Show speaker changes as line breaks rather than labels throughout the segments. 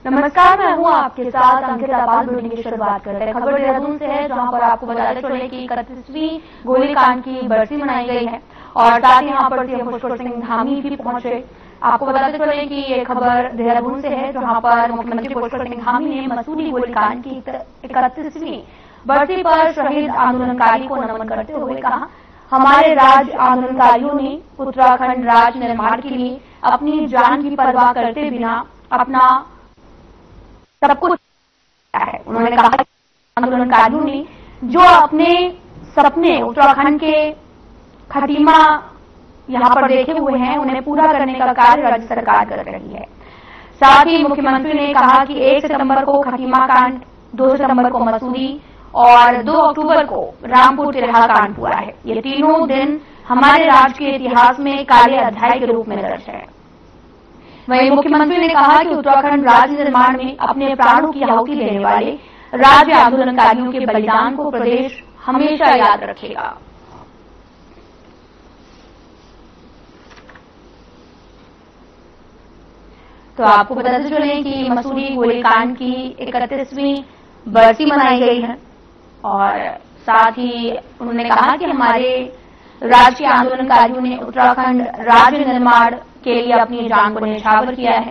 नमस्कार, मैं हूँ आपके साथ अंकिता पाल। बुलेटिन की शुरुआत करते हैं। खबर देहरादून से है, जहां पर आपको बताते चले कि 31वीं गोलीकांड की बरसी मनाई गई है और साथ ही यहाँ पर सीएम पुष्कर सिंह धामी भी पहुंचे। आपको बताते चले कि ये खबर देहरादून से है, जहां पर मुख्यमंत्री पुष्कर सिंह धामी ने मसूरी गोलीकांड की 31वीं बरसी पर शहीद आंदोलनकारी को नमन करते हुए कहा, हमारे राज्य आंदोलनकारियों ने उत्तराखंड राज्य निर्माण के लिए अपनी जान की परवाह करते बिना अपना सब कुछ है। उन्होंने कहा कि आंदोलनकारियों ने जो अपने सपने उत्तराखंड के खटीमा यहां पर देखे हुए हैं, उन्हें पूरा करने का कार्य राज्य सरकार कर रही है। साथ ही मुख्यमंत्री ने कहा कि 1 सितंबर को खटीमा कांड, 2 सितंबर को मसूरी और 2 अक्टूबर को रामपुर तिरहा कांड हुआ है। ये तीनों दिन हमारे राज्य के इतिहास में काले अध्याय के रूप में दर्ज है। वहीं मुख्यमंत्री ने कहा कि उत्तराखंड राज्य निर्माण में अपने प्राणों की आहुति देने वाले राज्य आंदोलनकारियों के बलिदान को प्रदेश हमेशा याद रखेगा। तो आपको बताते चले कि मसूरी गोलीकांड की 31वीं बरसी मनाई गई है और साथ ही उन्होंने कहा कि हमारे राज्य के आंदोलनकारियों ने उत्तराखंड राज्य निर्माण के लिए अपनी जान को न्यौछावर किया है,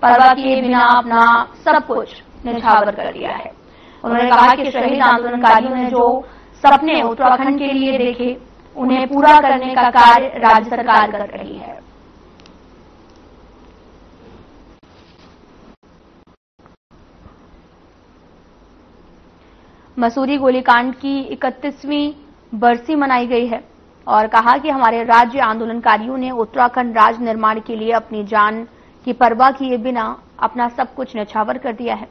परवाह किए बिना अपना सब कुछ न्यौछावर कर दिया है। उन्होंने कहा कि शहीद आंदोलनकारियों ने जो सपने उत्तराखंड के लिए देखे, उन्हें पूरा करने का कार्य राज्य सरकार कर रही है। मसूरी गोलीकांड की 31वीं बरसी मनाई गई है और कहा कि हमारे राज्य आंदोलनकारियों ने उत्तराखंड राज्य निर्माण के लिए अपनी जान की परवाह किए बिना अपना सब कुछ न्यौछावर कर दिया है।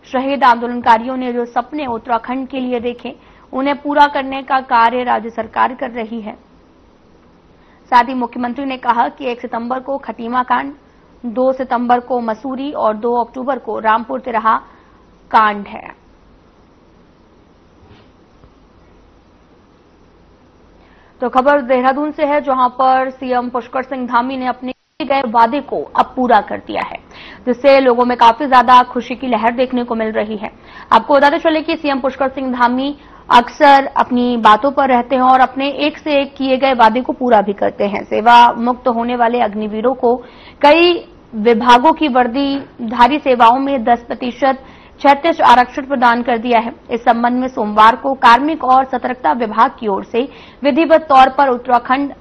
शहीद आंदोलनकारियों ने जो सपने उत्तराखंड के लिए देखे, उन्हें पूरा करने का कार्य राज्य सरकार कर रही है। साथ ही मुख्यमंत्री ने कहा कि 1 सितंबर को खटीमा कांड, 2 सितंबर को मसूरी और 2 अक्टूबर को रामपुर तिरहा कांड है। तो खबर देहरादून से है, जहां पर सीएम पुष्कर सिंह धामी ने अपने गए वादे को अब पूरा कर दिया है, जिससे लोगों में काफी ज्यादा खुशी की लहर देखने को मिल रही है। आपको बताते चले कि सीएम पुष्कर सिंह धामी अक्सर अपनी बातों पर रहते हैं और अपने एक से एक किए गए वादे को पूरा भी करते हैं। सेवा मुक्त होने वाले अग्निवीरों को कई विभागों की वर्दीधारी सेवाओं में 10% 36 आरक्षण प्रदान कर दिया है। इस संबंध में सोमवार को कार्मिक और सतर्कता विभाग की ओर से विधिवत तौर पर उत्तराखंड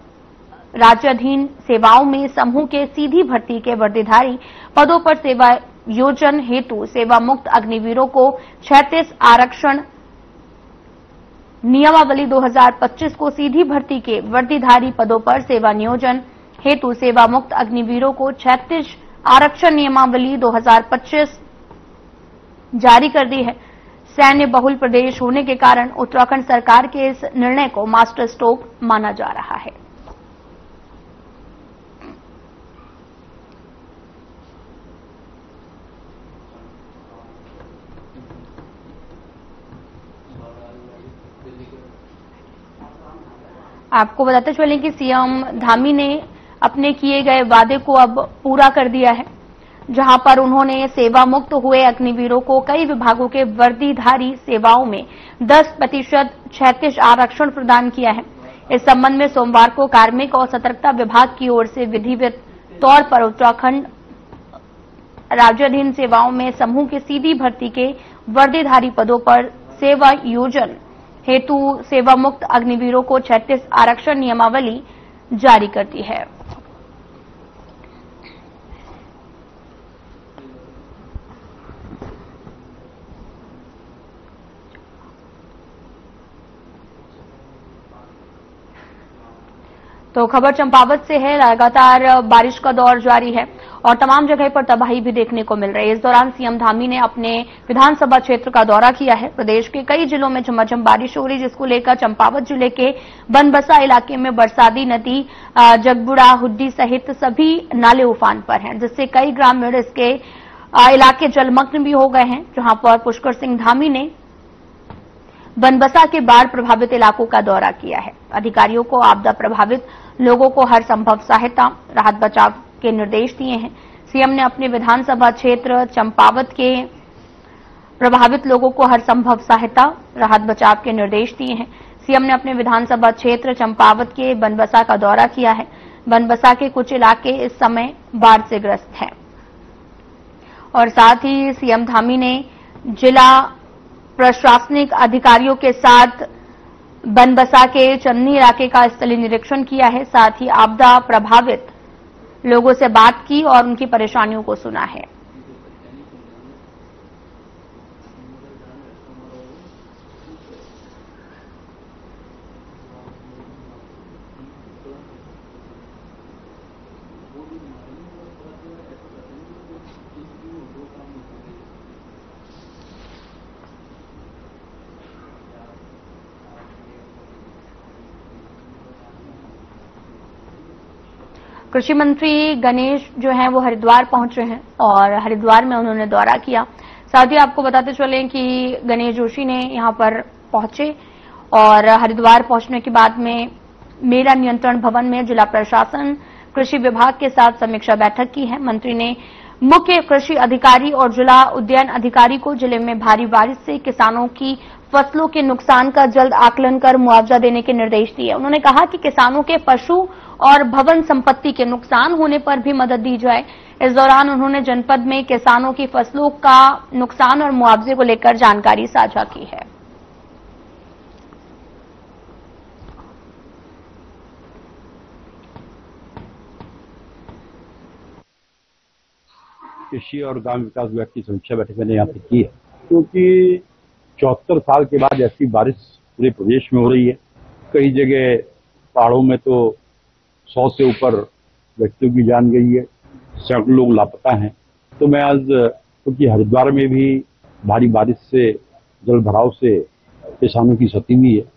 राज्याधीन सेवाओं में समूह के सीधी भर्ती के वर्दीधारी पदों पर सेवा योजन हेतु सेवा मुक्त अग्निवीरों को 36 आरक्षण नियमावली 2025 को सीधी भर्ती के वर्दीधारी पदों पर सेवा नियोजन हेतु सेवा मुक्त अग्निवीरों को 36 आरक्षण नियमावली 2025 जारी कर दी है। सैन्य बहुल प्रदेश होने के कारण उत्तराखंड सरकार के इस निर्णय को मास्टर स्ट्रोक माना जा रहा है। आपको बताते चलें कि सीएम धामी ने अपने किए गए वादे को अब पूरा कर दिया है, जहां पर उन्होंने सेवा मुक्त हुए अग्निवीरों को कई विभागों के वर्दीधारी सेवाओं में 10% 36 आरक्षण प्रदान किया है। इस संबंध में सोमवार को कार्मिक और सतर्कता विभाग की ओर से विधिवत तौर पर उत्तराखंड राज्याधीन सेवाओं में समूह की सीधी भर्ती के वर्दीधारी पदों पर सेवा योजन हेतु सेवा मुक्त अग्निवीरों को 36 आरक्षण नियमावली जारी कर दी है। तो खबर चंपावत से है। लगातार बारिश का दौर जारी है और तमाम जगह पर तबाही भी देखने को मिल रही है। इस दौरान सीएम धामी ने अपने विधानसभा क्षेत्र का दौरा किया है। प्रदेश के कई जिलों में झमाझम बारिश हो रही, जिसको लेकर चंपावत जिले के बनबसा इलाके में बरसाती नदी जगबुड़ा, हुड्डी सहित सभी नाले उफान पर हैं, जिससे कई ग्रामीण इसके इलाके जलमग्न भी हो गए हैं। जहां पर पुष्कर सिंह धामी ने बनबसा के बाढ़ प्रभावित इलाकों का दौरा किया है। अधिकारियों को आपदा प्रभावित लोगों को हर संभव सहायता, राहत बचाव के निर्देश दिए हैं। सीएम ने अपने विधानसभा क्षेत्र चंपावत के प्रभावित लोगों को हर संभव सहायता, राहत बचाव के निर्देश दिए हैं। सीएम ने अपने विधानसभा क्षेत्र चंपावत के बनबसा का दौरा किया है। बनबसा के कुछ इलाके इस समय बाढ़ से ग्रस्त हैं और साथ ही सीएम धामी ने जिला प्रशासनिक अधिकारियों के साथ बनबसा के चन्नी इलाके का स्थलीय निरीक्षण किया है। साथ ही आपदा प्रभावित लोगों से बात की और उनकी परेशानियों को सुना है। कृषि मंत्री गणेश जो हैं वो हरिद्वार पहुंचे हैं और हरिद्वार में उन्होंने दौरा किया। साथ ही आपको बताते चलें कि गणेश जोशी ने यहां पर पहुंचे और हरिद्वार पहुंचने के बाद में मेला नियंत्रण भवन में जिला प्रशासन कृषि विभाग के साथ समीक्षा बैठक की है। मंत्री ने मुख्य कृषि अधिकारी और जिला उद्यान अधिकारी को जिले में भारी बारिश से किसानों की फसलों के नुकसान का जल्द आकलन कर मुआवजा देने के निर्देश दिए। उन्होंने कहा कि किसानों के पशु और भवन संपत्ति के नुकसान होने पर भी मदद दी जाए। इस दौरान उन्होंने जनपद में किसानों की फसलों का नुकसान और मुआवजे को लेकर जानकारी साझा की है।
कृषि और ग्राम विकास विभाग की समीक्षा बैठक मैंने यहाँ पे की है, क्योंकि 74 साल के बाद ऐसी बारिश पूरे प्रदेश में हो रही है। कई जगह पहाड़ों में तो 100 से ऊपर व्यक्तियों की जान गई है, सैकड़ों लोग लापता हैं। तो मैं आज क्योंकि हरिद्वार में भी भारी बारिश से जल भराव से किसानों की क्षति हुई है,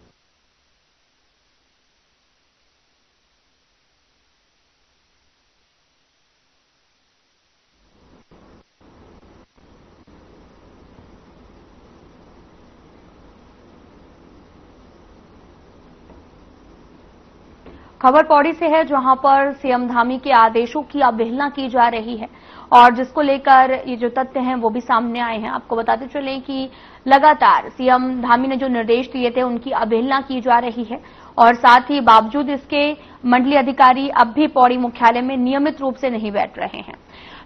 खबर पौड़ी से है, जहां पर सीएम धामी के आदेशों की अवहेलना की जा रही है और जिसको लेकर ये जो तथ्य हैं वो भी सामने आए हैं। आपको बताते चलें कि लगातार सीएम धामी ने जो निर्देश दिए थे उनकी अवहेलना की जा रही है और साथ ही बावजूद इसके मंडलीय अधिकारी अब भी पौड़ी मुख्यालय में नियमित रूप से नहीं बैठ रहे हैं।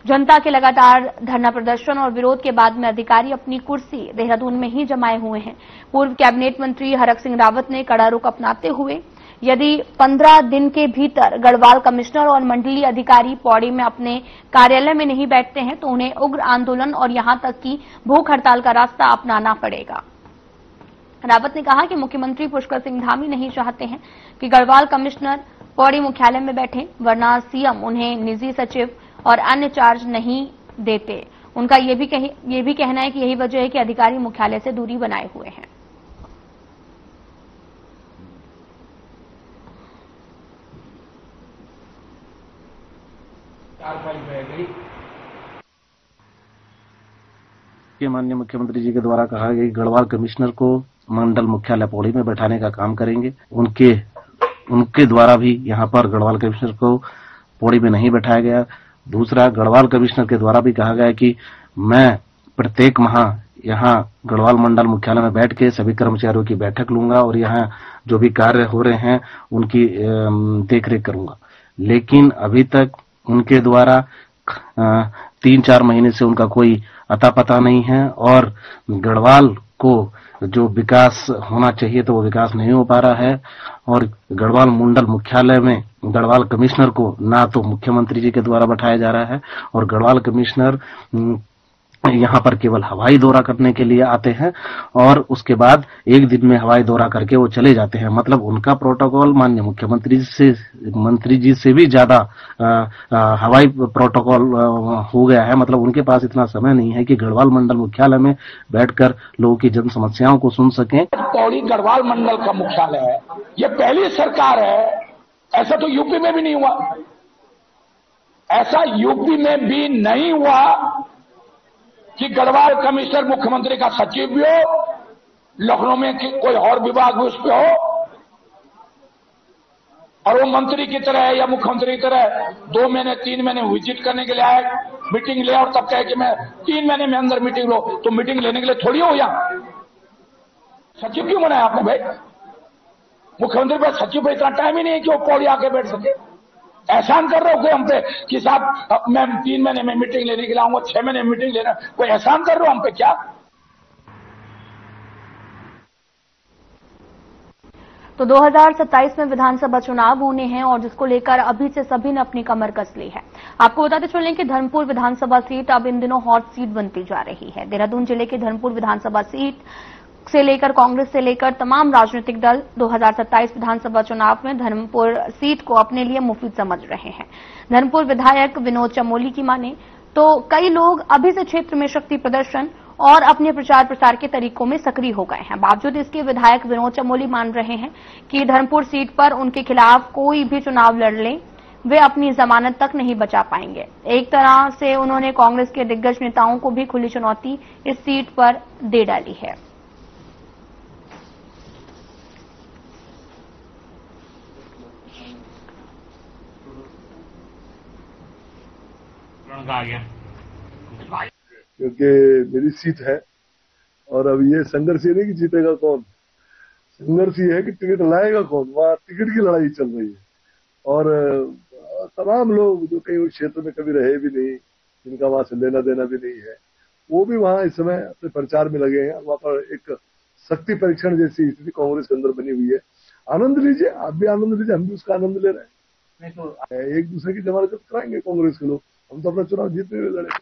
जनता के लगातार धरना प्रदर्शन और विरोध के बाद में अधिकारी अपनी कुर्सी देहरादून में ही जमाए हुए हैं। पूर्व कैबिनेट मंत्री हरक सिंह रावत ने कड़ा रुख अपनाते हुए यदि 15 दिन के भीतर गढ़वाल कमिश्नर और मंडलीय अधिकारी पौड़ी में अपने कार्यालय में नहीं बैठते हैं तो उन्हें उग्र आंदोलन और यहां तक कि भूख हड़ताल का रास्ता अपनाना पड़ेगा। रावत ने कहा कि मुख्यमंत्री पुष्कर सिंह धामी नहीं चाहते हैं कि गढ़वाल कमिश्नर पौड़ी मुख्यालय में बैठे, वरना सीएम उन्हें निजी सचिव और अन्य चार्ज नहीं देते। उनका ये भी कहना है कि यही वजह है कि अधिकारी मुख्यालय से दूरी बनाए हुए हैं।
माननीय मुख्यमंत्री जी के द्वारा कहा गया कि गढ़वाल कमिश्नर को मंडल मुख्यालय पौड़ी में बैठाने का काम करेंगे। उनके द्वारा भी यहां पर गढ़वाल कमिश्नर को पौड़ी में नहीं बैठाया गया। दूसरा, गढ़वाल कमिश्नर के द्वारा भी कहा गया कि मैं प्रत्येक माह यहां गढ़वाल मंडल मुख्यालय में बैठ के सभी कर्मचारियों की बैठक लूंगा और यहां जो भी कार्य हो रहे हैं उनकी देखरेख करूंगा। लेकिन अभी तक उनके द्वारा 3-4 महीने से उनका कोई अता पता नहीं है और गढ़वाल को जो विकास होना चाहिए तो वो विकास नहीं हो पा रहा है। और गढ़वाल मंडल मुख्यालय में गढ़वाल कमिश्नर को ना तो मुख्यमंत्री जी के द्वारा बैठाया जा रहा है और गढ़वाल कमिश्नर यहाँ पर केवल हवाई दौरा करने के लिए आते हैं और उसके बाद एक दिन में हवाई दौरा करके वो चले जाते हैं। मतलब उनका प्रोटोकॉल माननीय मंत्री जी से भी ज्यादा हवाई प्रोटोकॉल हो गया है। मतलब उनके पास इतना समय नहीं है कि गढ़वाल मंडल मुख्यालय में बैठकर लोगों की जन समस्याओं को सुन सकें।
पौड़ी गढ़वाल मंडल का मुख्यालय है, ये पहली सरकार है, ऐसा तो यूपी में भी नहीं हुआ, ऐसा यूपी में भी नहीं हुआ कि गढ़वाल कमिश्नर मुख्यमंत्री का सचिव भी हो, लखनऊ में कोई और विभाग भी उस पे हो। और वो मंत्री की तरह या मुख्यमंत्री की तरह 2 महीने 3 महीने विजिट करने के लिए आए, मीटिंग ले और तब कहे कि मैं 3 महीने में अंदर मीटिंग लो, तो मीटिंग लेने के लिए थोड़ी हो यहाँ सचिव क्यों बनाया आपने भाई? मुख्यमंत्री पर सचिव पर इतना टाइम ही नहीं है कि वो पौड़ी आके बैठ सके। एहसान कर रहे हो कोई हम पे कि साहब मैं 3 महीने में मीटिंग लेने के लिए आऊंगा, 6 महीने में मीटिंग लेना, कोई एहसान कर रहे हो हम पे क्या?
तो 2027 में विधानसभा चुनाव होने हैं और जिसको लेकर अभी से सभी ने अपनी कमर कस ली है। आपको बताते चलें कि धर्मपुर विधानसभा सीट अब इन दिनों हॉट सीट बनती जा रही है। देहरादून जिले के धर्मपुर विधानसभा सीट से लेकर कांग्रेस से लेकर तमाम राजनीतिक दल 2027 विधानसभा चुनाव में धर्मपुर सीट को अपने लिए मुफीद समझ रहे हैं। धर्मपुर विधायक विनोद चमोली की माने तो कई लोग अभी से क्षेत्र में शक्ति प्रदर्शन और अपने प्रचार प्रसार के तरीकों में सक्रिय हो गए हैं। बावजूद इसके विधायक विनोद चमोली मान रहे हैं कि धर्मपुर सीट पर उनके खिलाफ कोई भी चुनाव लड़ ले वे अपनी जमानत तक नहीं बचा पाएंगे। एक तरह से उन्होंने कांग्रेस के दिग्गज नेताओं को भी खुली चुनौती इस सीट पर दे डाली है।
क्योंकि मेरी सीट है और अब ये संघर्ष ये नहीं कि जीतेगा कौन, संघर्ष ये है कि टिकट लाएगा कौन। वहाँ टिकट की लड़ाई चल रही है और तमाम लोग जो कहीं उस क्षेत्र में कभी रहे भी नहीं, जिनका वहां से लेना देना भी नहीं है, वो भी वहां इस समय अपने प्रचार में लगे हैं। वहां पर एक शक्ति परीक्षण जैसी स्थिति कांग्रेस के अंदर बनी हुई है। आनंद लीजिए, आप भी आनंद लीजिए, हम भी उसका आनंद ले रहे हैं। नहीं तो एक दूसरे की जमानत कराएंगे कांग्रेस के लोग, हम तो अपना चुनाव जीतने हुए लड़ेंगे।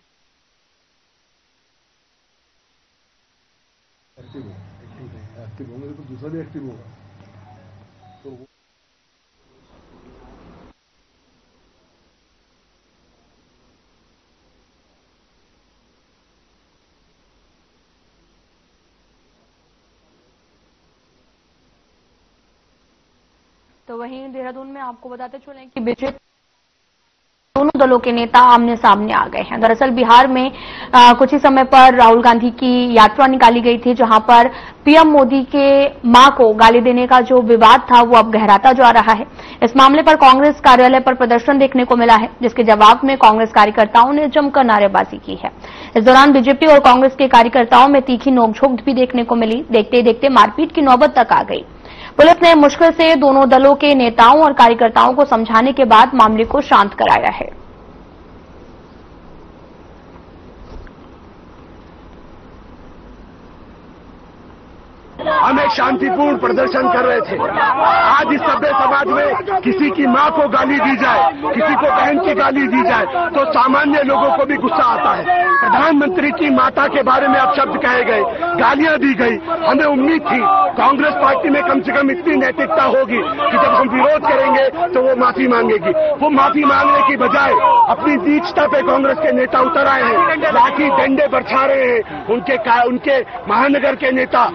एक्टिव होंगे तो दूसरा भी एक्टिव होगा।
तो वहीं देहरादून में आपको बताते चलें कि बीजेपी दोनों दलों के नेता आमने सामने आ गए हैं। दरअसल बिहार में कुछ ही समय पर राहुल गांधी की यात्रा निकाली गई थी, जहां पर पीएम मोदी के मां को गाली देने का जो विवाद था वो अब गहराता जा रहा है। इस मामले पर कांग्रेस कार्यालय पर प्रदर्शन देखने को मिला है, जिसके जवाब में कांग्रेस कार्यकर्ताओं ने जमकर नारेबाजी की है। इस दौरान बीजेपी और कांग्रेस के कार्यकर्ताओं में तीखी नोकझोंक भी देखने को मिली। देखते देखते मारपीट की नौबत तक आ गई। पुलिस ने मुश्किल से दोनों दलों के नेताओं और कार्यकर्ताओं को समझाने के बाद मामले को शांत कराया है।
हम एक शांतिपूर्ण प्रदर्शन कर रहे थे। आज इस सभ्य समाज में किसी की मां को गाली दी जाए, किसी को बहन की गाली दी जाए तो सामान्य लोगों को भी गुस्सा आता है। प्रधानमंत्री की माता के बारे में अपशब्द कहे गए, गालियां दी गई। हमें उम्मीद थी कांग्रेस पार्टी में कम से कम इतनी नैतिकता होगी कि जब हम विरोध करेंगे तो वो माफी मांगेगी। वो माफी मांगने की बजाय अपनी नीचता पे कांग्रेस के नेता उतर आए हैं, लाठी डंडे बरछा रहे हैं। उनके महानगर के नेता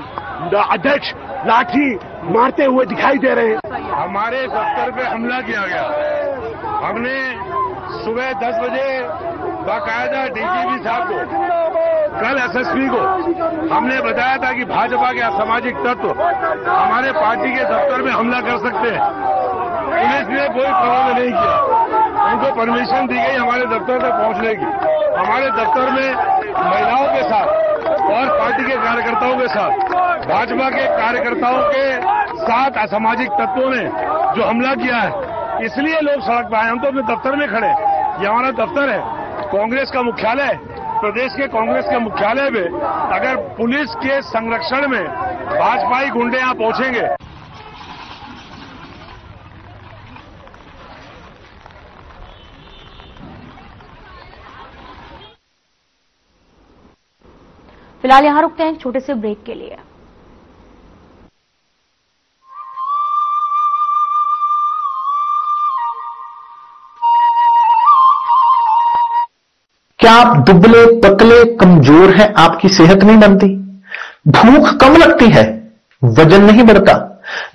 अध्यक्ष लाठी मारते हुए दिखाई दे रहे हैं।
हमारे दफ्तर पे हमला किया गया। हमने सुबह 10 बजे बाकायदा डीजीपी साहब को, कल एसएसपी को हमने बताया था कि भाजपा के असामाजिक तत्व हमारे पार्टी के दफ्तर में हमला कर सकते हैं। पुलिस ने कोई प्रबंध नहीं किया, उनको परमिशन दी गई हमारे दफ्तर तक पहुंचने की। हमारे दफ्तर में महिलाओं के साथ और पार्टी के कार्यकर्ताओं के साथ, भाजपा के कार्यकर्ताओं के साथ असामाजिक तत्वों ने जो हमला किया है, इसलिए लोग सड़क पर आए। हम तो अपने दफ्तर में खड़े, ये हमारा दफ्तर है, कांग्रेस का मुख्यालय, प्रदेश के कांग्रेस के मुख्यालय में अगर पुलिस के संरक्षण में भाजपाई गुंडे यहां पहुंचेंगे।
फिलहाल यहां रुकते हैं एक छोटे से ब्रेक के लिए।
क्या आप दुबले पतले कमजोर हैं? आपकी सेहत नहीं बनती, भूख कम लगती है, वजन नहीं बढ़ता?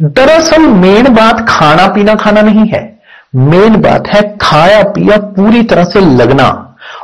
दरअसल मेन बात खाना पीना खाना नहीं है, मेन बात है खाया पिया पूरी तरह से लगना।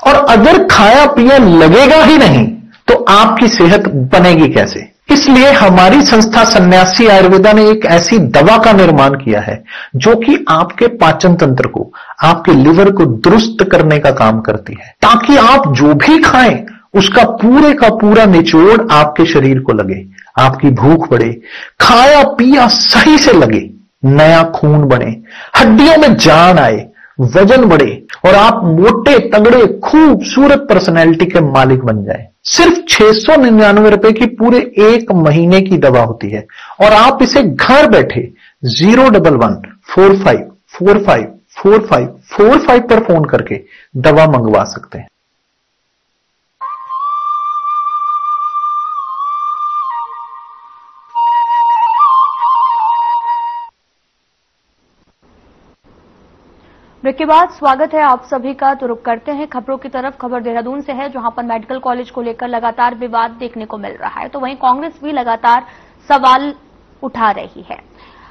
और अगर खाया पिया लगेगा ही नहीं तो आपकी सेहत बनेगी कैसे? इसलिए हमारी संस्था सन्यासी आयुर्वेदा ने एक ऐसी दवा का निर्माण किया है जो कि आपके पाचन तंत्र को, आपके लिवर को दुरुस्त करने का काम करती है, ताकि आप जो भी खाएं उसका पूरे का पूरा निचोड़ आपके शरीर को लगे, आपकी भूख बढ़े, खाया पिया सही से लगे, नया खून बने, हड्डियों में जान आए, वजन बढ़े और आप मोटे तगड़े खूबसूरत पर्सनैलिटी के मालिक बन जाए। सिर्फ 699 रुपए की पूरे 1 महीने की दवा होती है और आप इसे घर बैठे 01145454545 पर फोन करके दवा मंगवा सकते हैं।
ब्रेक के बाद स्वागत है आप सभी का। तो रुक करते हैं खबरों की तरफ। खबर देहरादून से है, जहां पर मेडिकल कॉलेज को लेकर लगातार विवाद देखने को मिल रहा है, तो वहीं कांग्रेस भी लगातार सवाल उठा रही है।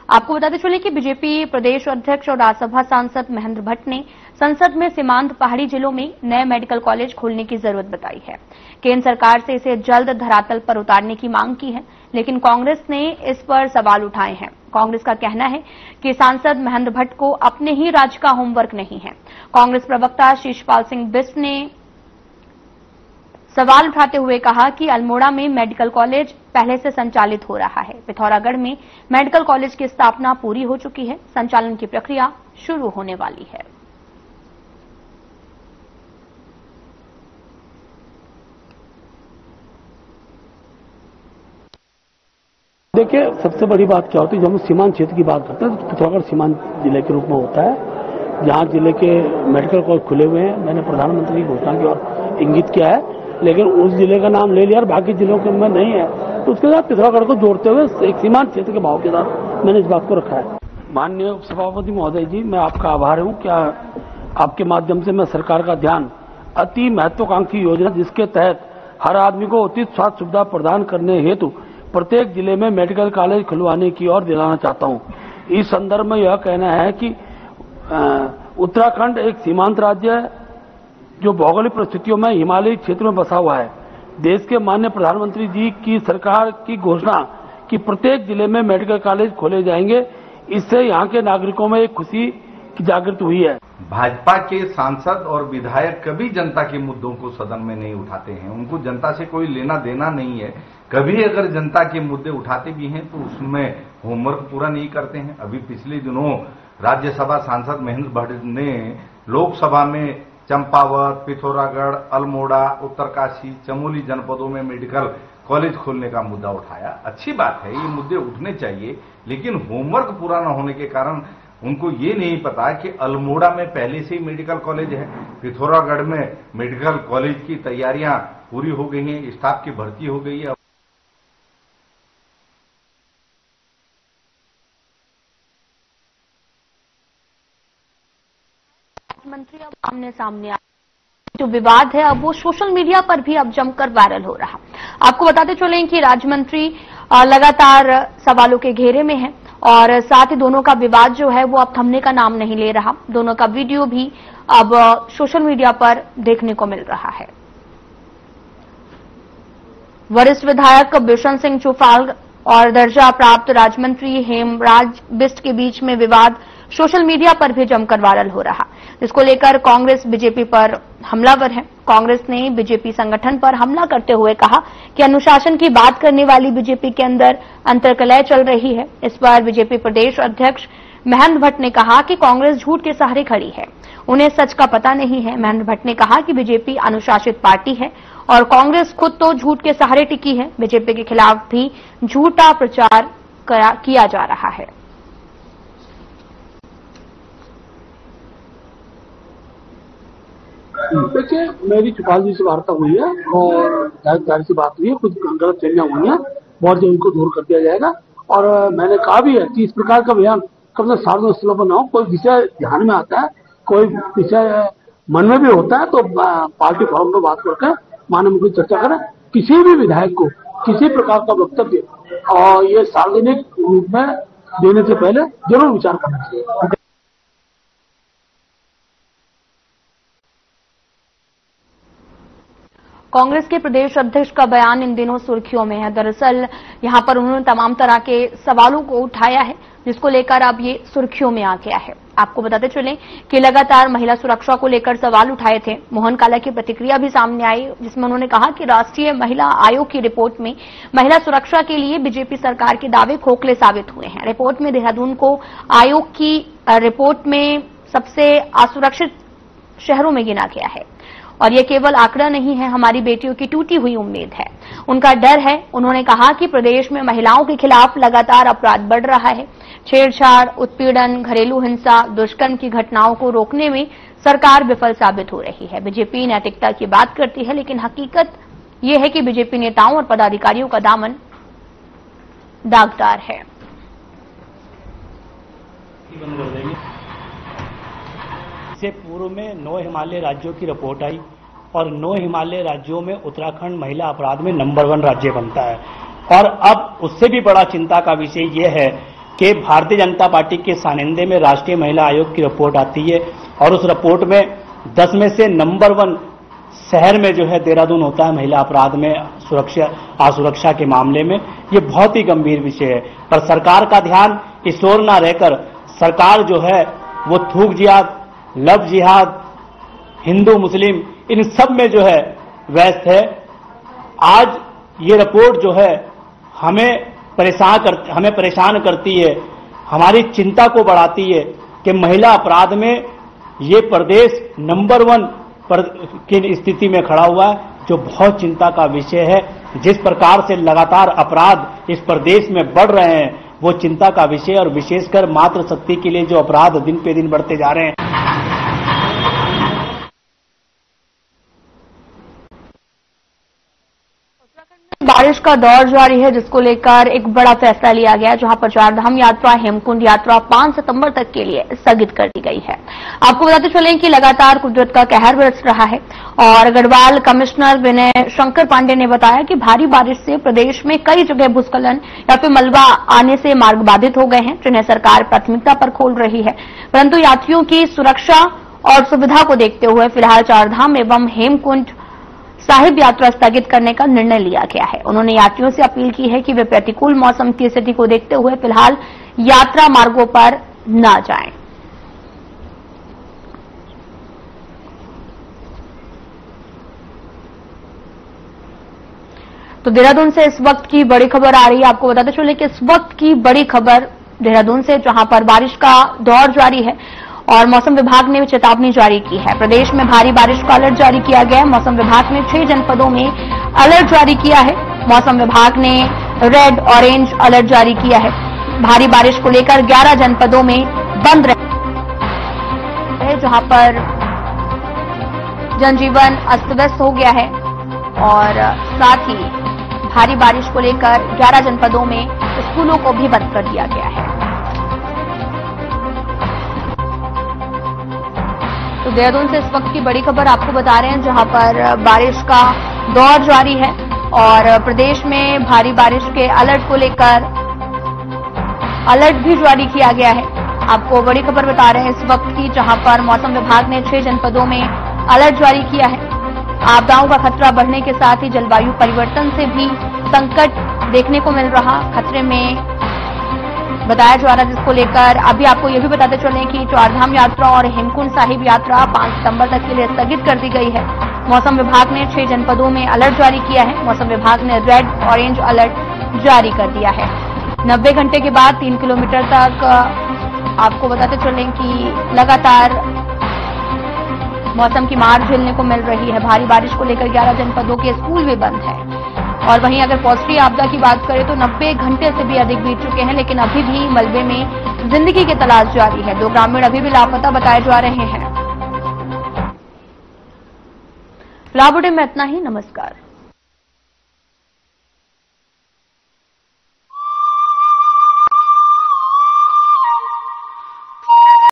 आपको बताते चले कि बीजेपी प्रदेश अध्यक्ष और राज्यसभा सांसद महेंद्र भट्ट ने संसद में सीमांत पहाड़ी जिलों में नए मेडिकल कॉलेज खोलने की जरूरत बताई है। केंद्र सरकार से इसे जल्द धरातल पर उतारने की मांग की है, लेकिन कांग्रेस ने इस पर सवाल उठाए हैं। कांग्रेस का कहना है कि सांसद महेंद्र भट्ट को अपने ही राज्य का होमवर्क नहीं है। कांग्रेस प्रवक्ता शिशपाल सिंह बिष्ट ने सवाल उठाते हुए कहा कि अल्मोड़ा में मेडिकल कॉलेज पहले से संचालित हो रहा है। पिथौरागढ़ में मेडिकल कॉलेज की स्थापना पूरी हो चुकी है, संचालन की प्रक्रिया शुरू होने वाली है।
देखिए, सबसे बड़ी बात क्या होती है, जब हम सीमांत क्षेत्र की बात करते हैं तो पिथौरागढ़ सीमांत जिले के रूप में होता है, जहां जिले के मेडिकल कॉलेज खुले हुए हैं। मैंने प्रधानमंत्री की घोषणा की और इंगित किया है, लेकिन उस जिले का नाम ले लिया और बाकी जिलों के में नहीं है, तो उसके साथ पिथौरागढ़ को जोड़ते हुए एक सीमांत क्षेत्र के भाव के साथ मैंने इस बात को रखा है। माननीय उपसभापति महोदय जी, मैं आपका आभार हूं। क्या आपके माध्यम से मैं सरकार का ध्यान अति महत्वाकांक्षी योजना, जिसके तहत हर आदमी को उचित स्वास्थ्य सुविधा प्रदान करने हेतु प्रत्येक जिले में मेडिकल कॉलेज खुलवाने की ओर दिलाना चाहता हूं। इस संदर्भ में यह कहना है कि उत्तराखंड एक सीमांत राज्य है जो भौगोलिक परिस्थितियों में हिमालयी क्षेत्र में बसा हुआ है। देश के माननीय प्रधानमंत्री जी की सरकार की घोषणा कि प्रत्येक जिले में मेडिकल कॉलेज खोले जाएंगे, इससे यहाँ के नागरिकों में एक खुशी की जागृति हुई है।
भाजपा के सांसद और विधायक कभी जनता के मुद्दों को सदन में नहीं उठाते हैं, उनको जनता से कोई लेना देना नहीं है। कभी अगर जनता के मुद्दे उठाते भी हैं तो उसमें होमवर्क पूरा नहीं करते हैं। अभी पिछले दिनों राज्यसभा सांसद महेंद्र भट्ट ने लोकसभा में चंपावत, पिथौरागढ़, अल्मोड़ा, उत्तरकाशी, चमोली जनपदों में मेडिकल कॉलेज खोलने का मुद्दा उठाया। अच्छी बात है, ये मुद्दे उठने चाहिए, लेकिन होमवर्क पूरा न होने के कारण उनको ये नहीं पता कि अल्मोड़ा में पहले से ही मेडिकल कॉलेज है, पिथौरागढ़ में मेडिकल कॉलेज की तैयारियां पूरी हो गई हैं, स्टाफ की भर्ती हो गई है।
मंत्री अब आमने सामने आ, जो विवाद है अब वो सोशल मीडिया पर भी अब जमकर वायरल हो रहा। आपको बताते चलें कि राज्य मंत्री लगातार सवालों के घेरे में है और साथ ही दोनों का विवाद जो है वो अब थमने का नाम नहीं ले रहा। दोनों का वीडियो भी अब सोशल मीडिया पर देखने को मिल रहा है। वरिष्ठ विधायक बिशन सिंह चुफाल और दर्जा प्राप्त राज्य मंत्री हेमराज बिष्ट के बीच में विवाद सोशल मीडिया पर भी जमकर वायरल हो रहा, जिसको लेकर कांग्रेस बीजेपी पर हमलावर है। कांग्रेस ने बीजेपी संगठन पर हमला करते हुए कहा कि अनुशासन की बात करने वाली बीजेपी के अंदर अंतर्कलह चल रही है। इस पर बीजेपी प्रदेश अध्यक्ष महेंद्र भट्ट ने कहा कि कांग्रेस झूठ के सहारे खड़ी है, उन्हें सच का पता नहीं है। महेंद्र भट्ट ने कहा कि बीजेपी अनुशासित पार्टी है और कांग्रेस खुद तो झूठ के सहारे टिकी है। बीजेपी के खिलाफ भी झूठा प्रचार किया जा रहा है।
देखिए, मेरी चुफाल जी से वार्ता हुई है और जाहिर सी बात हुई है, कुछ गलत फहमियां हुई हैं, बहुत जल्द उनको दूर कर दिया जाएगा। और मैंने कहा भी है कि इस प्रकार का बयान कम से सार्वजनिक स्थलों पर न हो। कोई विषय ध्यान में आता है, कोई विषय मन में भी होता है, तो पार्टी फॉरम में बात करके माननीय मुख्यमंत्री चर्चा करें। किसी भी विधायक को किसी प्रकार का वक्तव्य और ये सार्वजनिक रूप में देने से पहले जरूर विचार करना चाहिए।
कांग्रेस के प्रदेश अध्यक्ष का बयान इन दिनों सुर्खियों में है। दरअसल यहां पर उन्होंने तमाम तरह के सवालों को उठाया है, जिसको लेकर अब ये सुर्खियों में आ गया है। आपको बताते चलें कि लगातार महिला सुरक्षा को लेकर सवाल उठाए थे। मोहन काला की प्रतिक्रिया भी सामने आई, जिसमें उन्होंने कहा कि राष्ट्रीय महिला आयोग की रिपोर्ट में महिला सुरक्षा के लिए बीजेपी सरकार के दावे खोखले साबित हुए हैं। रिपोर्ट में देहरादून को आयोग की रिपोर्ट में सबसे असुरक्षित शहरों में गिना गया है। और यह केवल आंकड़ा नहीं है, हमारी बेटियों की टूटी हुई उम्मीद है, उनका डर है। उन्होंने कहा कि प्रदेश में महिलाओं के खिलाफ लगातार अपराध बढ़ रहा है। छेड़छाड़, उत्पीड़न, घरेलू हिंसा, दुष्कर्म की घटनाओं को रोकने में सरकार विफल साबित हो रही है। बीजेपी नैतिकता की बात करती है, लेकिन हकीकत यह है कि बीजेपी नेताओं और पदाधिकारियों का दामन दागदार है।
इससे पूर्व में 9 हिमालय राज्यों की रिपोर्ट आई और 9 हिमालय राज्यों में उत्तराखंड महिला अपराध में नंबर 1 राज्य बनता है। और अब उससे भी बड़ा चिंता का विषय यह है कि भारतीय जनता पार्टी के सानिध्य में राष्ट्रीय महिला आयोग की रिपोर्ट आती है और उस रिपोर्ट में 10 में से नंबर 1 शहर में जो है देहरादून होता है महिला अपराध में असुरक्षा के मामले में। ये बहुत ही गंभीर विषय है, पर सरकार का ध्यान इस ओर न रहकर सरकार जो है वो थूक जिहाद, लव जिहाद, हिंदू मुस्लिम इन सब में जो है व्यस्त है। आज ये रिपोर्ट जो है हमें परेशान करती है, हमारी चिंता को बढ़ाती है कि महिला अपराध में ये प्रदेश नंबर 1 की स्थिति में खड़ा हुआ है, जो बहुत चिंता का विषय है। जिस प्रकार से लगातार अपराध इस प्रदेश में बढ़ रहे हैं वो चिंता का विषय, और विशेषकर मातृशक्ति के लिए जो अपराध दिन पे दिन बढ़ते जा रहे हैं।
बारिश का दौर जारी है, जिसको लेकर एक बड़ा फैसला लिया गया, जहां पर चारधाम यात्रा, हेमकुंड यात्रा 5 सितंबर तक के लिए स्थगित कर दी गई है। आपको बताते चलें कि लगातार कुदरत का कहर बरस रहा है और गढ़वाल कमिश्नर विनय शंकर पांडे ने बताया कि भारी बारिश से प्रदेश में कई जगह भूस्खलन या फिर मलबा आने से मार्ग बाधित हो गए हैं, जिन्हें सरकार प्राथमिकता पर खोल रही है। परंतु यात्रियों की सुरक्षा और सुविधा को देखते हुए फिलहाल चारधाम एवं हेमकुंड साहिब यात्रा स्थगित करने का निर्णय लिया गया है। उन्होंने यात्रियों से अपील की है कि वे प्रतिकूल मौसम की स्थिति को देखते हुए फिलहाल यात्रा मार्गों पर न जाएं। तो देहरादून से इस वक्त की बड़ी खबर आ रही है। आपको बताते चले कि इस वक्त की बड़ी खबर देहरादून से, जहां पर बारिश का दौर जारी है और मौसम विभाग ने चेतावनी जारी की है। प्रदेश में भारी बारिश का अलर्ट जारी किया गया है। मौसम विभाग ने 6 जनपदों में अलर्ट जारी किया है। मौसम विभाग ने रेड, ऑरेंज अलर्ट जारी किया है। भारी बारिश को लेकर 11 जनपदों में बंद रहे, जहां पर जनजीवन अस्त व्यस्त हो गया है और साथ ही भारी बारिश को लेकर 11 जनपदों में स्कूलों को भी बंद कर दिया गया है। तो देहरादून से इस वक्त की बड़ी खबर आपको बता रहे हैं, जहां पर बारिश का दौर जारी है और प्रदेश में भारी बारिश के अलर्ट को लेकर अलर्ट भी जारी किया गया है। आपको बड़ी खबर बता रहे हैं इस वक्त की, जहां पर मौसम विभाग ने 6 जनपदों में अलर्ट जारी किया है। आपदाओं का खतरा बढ़ने के साथ ही जलवायु परिवर्तन से भी संकट देखने को मिल रहा, खतरे में बताया जा रहा, जिसको लेकर अभी आपको यह भी बताते चले कि चारधाम यात्रा और हेमकुंड साहिब यात्रा 5 सितंबर तक के लिए स्थगित कर दी गई है। मौसम विभाग ने 6 जनपदों में अलर्ट जारी किया है। मौसम विभाग ने रेड, ऑरेंज अलर्ट जारी कर दिया है। 90 घंटे के बाद 3 किलोमीटर तक आपको बताते चले कि लगातार मौसम की मार झेलने को मिल रही है। भारी बारिश को लेकर 11 जनपदों के स्कूल भी बंद है। और वहीं अगर पॉजिटिव आपदा की बात करें तो 90 घंटे से भी अधिक बीत चुके हैं, लेकिन अभी भी मलबे में जिंदगी की तलाश जारी है। 2 ग्रामीण अभी भी लापता बताए जा रहे हैं। फिलहाल बुलेटिन में इतना ही। नमस्कार।